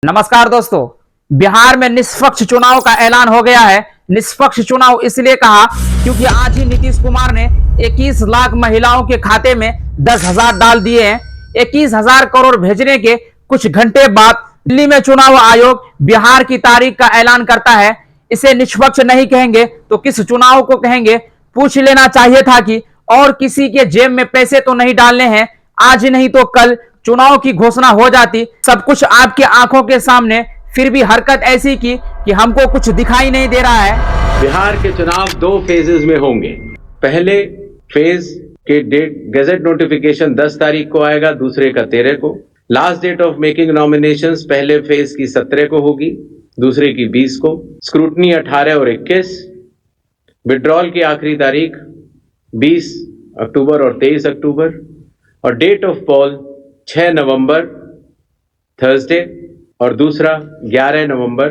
नमस्कार दोस्तों, बिहार में निष्पक्ष चुनाव का ऐलान हो गया है। निष्पक्ष चुनाव इसलिए कहा क्योंकि आज ही नीतीश कुमार ने 21 लाख महिलाओं के खाते में 10,000 डाल दिए हैं। 21,000 करोड़ भेजने के कुछ घंटे बाद दिल्ली में चुनाव आयोग बिहार की तारीख का ऐलान करता है। इसे निष्पक्ष नहीं कहेंगे तो किस चुनाव को कहेंगे? पूछ लेना चाहिए था कि और किसी के जेब में पैसे तो नहीं डालने हैं। आज नहीं तो कल चुनाव की घोषणा हो जाती। सब कुछ आपकी आंखों के सामने, फिर भी हरकत ऐसी की कि हमको कुछ दिखाई नहीं दे रहा है। बिहार के चुनाव 2 फेजेस में होंगे। पहले फेज के डेट गैजेट नोटिफिकेशन 10 तारीख को आएगा, दूसरे का 13 को। Last date of making nominations पहले फेज की 17 को होगी, दूसरे की 20 को। स्क्रूटनी 18 और 21। विड्रॉल की आखिरी तारीख 20 अक्टूबर और 23 अक्टूबर। और डेट ऑफ पोल 6 नवंबर थर्सडे और दूसरा 11 नवंबर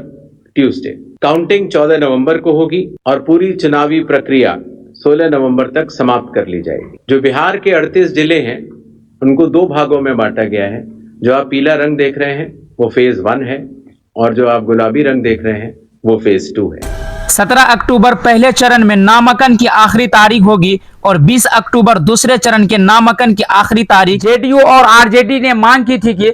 ट्यूसडे। काउंटिंग 14 नवंबर को होगी और पूरी चुनावी प्रक्रिया 16 नवंबर तक समाप्त कर ली जाएगी। जो बिहार के 38 जिले हैं उनको 2 भागों में बांटा गया है। जो आप पीला रंग देख रहे हैं वो फेज 1 है और जो आप गुलाबी रंग देख रहे हैं वो फेज 2 है। 17 अक्टूबर पहले चरण में नामांकन की आखिरी तारीख होगी और 20 अक्टूबर दूसरे चरण के नामांकन की आखिरी तारीख। जेडीयू और आरजेडी ने मांग की थी कि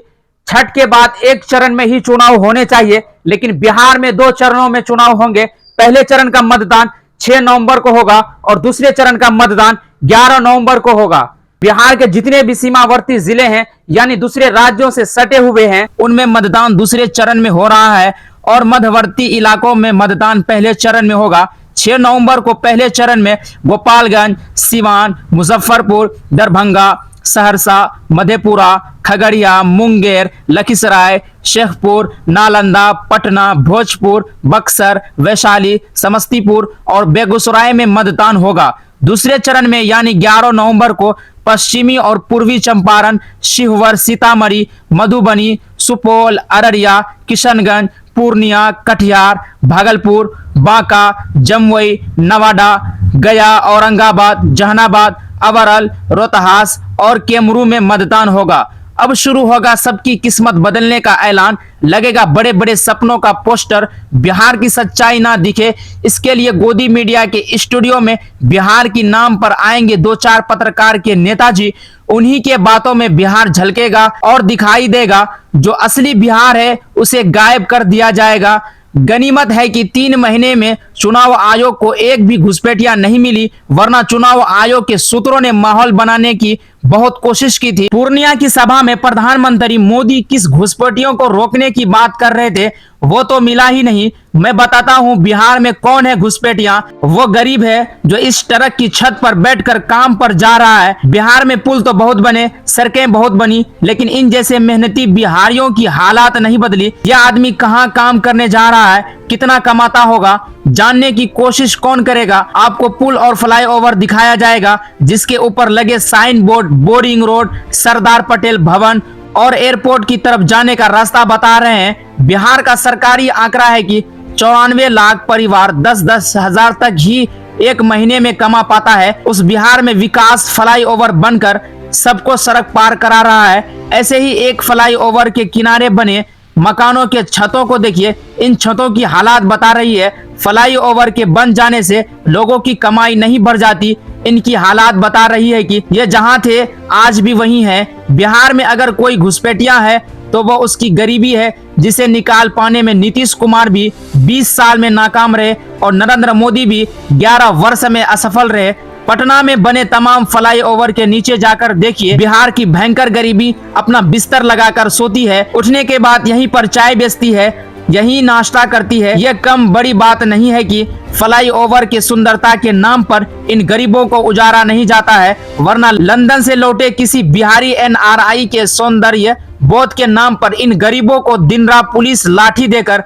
छठ के बाद एक चरण में ही चुनाव होने चाहिए, लेकिन बिहार में 2 चरणों में चुनाव होंगे। पहले चरण का मतदान 6 नवंबर को होगा और दूसरे चरण का मतदान 11 नवंबर को होगा। बिहार के जितने भी सीमावर्ती जिले हैं यानी दूसरे राज्यों से सटे हुए हैं, उनमें मतदान दूसरे चरण में हो रहा है और मध्यवर्ती इलाकों में मतदान पहले चरण में होगा। 6 नवंबर को पहले चरण में गोपालगंज, सिवान, मुजफ्फरपुर, दरभंगा, सहरसा, मधेपुरा, खगड़िया, मुंगेर, लखीसराय, शेखपुर, नालंदा, पटना, भोजपुर, बक्सर, वैशाली, समस्तीपुर और बेगूसराय में मतदान होगा। दूसरे चरण में यानी 11 नवंबर को पश्चिमी और पूर्वी चंपारण, शिवहर, सीतामढ़ी, मधुबनी, सुपौल, अररिया, किशनगंज, पूर्णिया, कटिहार, भागलपुर, बांका, जमुई, नवादा, गया, औरंगाबाद, जहानाबाद, अवरल, रोहतास और कैमरू में मतदान होगा। अब शुरू होगा सबकी किस्मत बदलने का ऐलान। लगेगा बड़े बड़े सपनों का पोस्टर, बिहार की सच्चाई ना दिखे इसके लिए गोदी मीडिया के स्टूडियो में बिहार की नाम पर आएंगे 2-4 पत्रकार के नेताजी। उन्हीं के बातों में बिहार झलकेगा और दिखाई देगा। जो असली बिहार है उसे गायब कर दिया जाएगा। गनीमत है कि 3 महीने में चुनाव आयोग को एक भी घुसपैठिया नहीं मिली, वरना चुनाव आयोग के सूत्रों ने माहौल बनाने की बहुत कोशिश की थी। पूर्णिया की सभा में प्रधानमंत्री मोदी किस घुसपैठियों को रोकने की बात कर रहे थे वो तो मिला ही नहीं। मैं बताता हूं बिहार में कौन है घुसपैठिया। वो गरीब है जो इस ट्रक की छत पर बैठकर काम पर जा रहा है। बिहार में पुल तो बहुत बने, सड़कें बहुत बनी, लेकिन इन जैसे मेहनती बिहारियों की हालात नहीं बदली। यह आदमी कहां काम करने जा रहा है, कितना कमाता होगा, जानने की कोशिश कौन करेगा? आपको पुल और फ्लाईओवर दिखाया जाएगा जिसके ऊपर लगे sign board, boring road, Sardar Patel भवन और एयरपोर्ट की तरफ जाने का रास्ता बता रहे हैं। बिहार का सरकारी आंकड़ा है कि 94 लाख परिवार 10-10 हजार तक ही एक महीने में कमा पाता है। उस बिहार में विकास फ्लाईओवर बनकर सबको सड़क पार करा रहा है। ऐसे ही एक फ्लाईओवर के किनारे बने मकानों के छतों को देखिए, इन छतों की हालात बता रही है। फ्लाईओवर के बन जाने से लोगों की कमाई नहीं बढ़ जाती, इनकी हालात बता रही है कि ये जहां थे आज भी वहीं है। बिहार में अगर कोई घुसपैठिया है तो वो उसकी गरीबी है, जिसे निकाल पाने में नीतीश कुमार भी 20 साल में नाकाम रहे और नरेंद्र मोदी भी 11 वर्ष में असफल रहे। पटना में बने तमाम फ्लाईओवर के नीचे जाकर देखिए, बिहार की भयंकर गरीबी अपना बिस्तर लगाकर सोती है, उठने के बाद यहीं पर चाय बेचती है, यही नाश्ता करती है। यह कम बड़ी बात नहीं है कि फ्लाईओवर के सुंदरता के नाम पर इन गरीबों को उजारा नहीं जाता है, वरना लंदन से लौटे किसी बिहारी NRI के सौंदर्य बोध के नाम पर इन गरीबों को दिन रात पुलिस लाठी देकर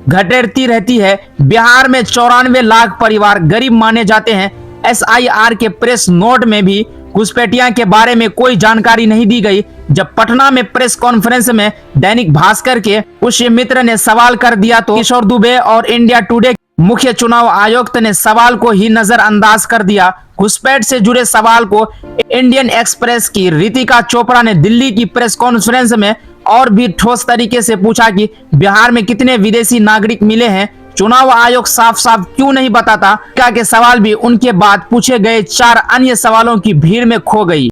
घटेरती रहती है। बिहार में 94 लाख परिवार गरीब माने जाते हैं। SIR के प्रेस नोट में भी घुसपैठिया के बारे में कोई जानकारी नहीं दी गई। जब पटना में प्रेस कॉन्फ्रेंस में दैनिक भास्कर के पुष्य मित्र ने सवाल कर दिया तो किशोर दुबे और इंडिया टुडे मुख्य चुनाव आयुक्त ने सवाल को ही नजरअंदाज कर दिया। घुसपैठ से जुड़े सवाल को इंडियन एक्सप्रेस की रितिका चोपड़ा ने दिल्ली की प्रेस कॉन्फ्रेंस में और भी ठोस तरीके से पूछा कि बिहार में कितने विदेशी नागरिक मिले हैं, चुनाव आयोग साफ साफ क्यों नहीं बताता। के सवाल भी उनके बाद पूछे गए 4 अन्य सवालों की भीड़ में खो गई।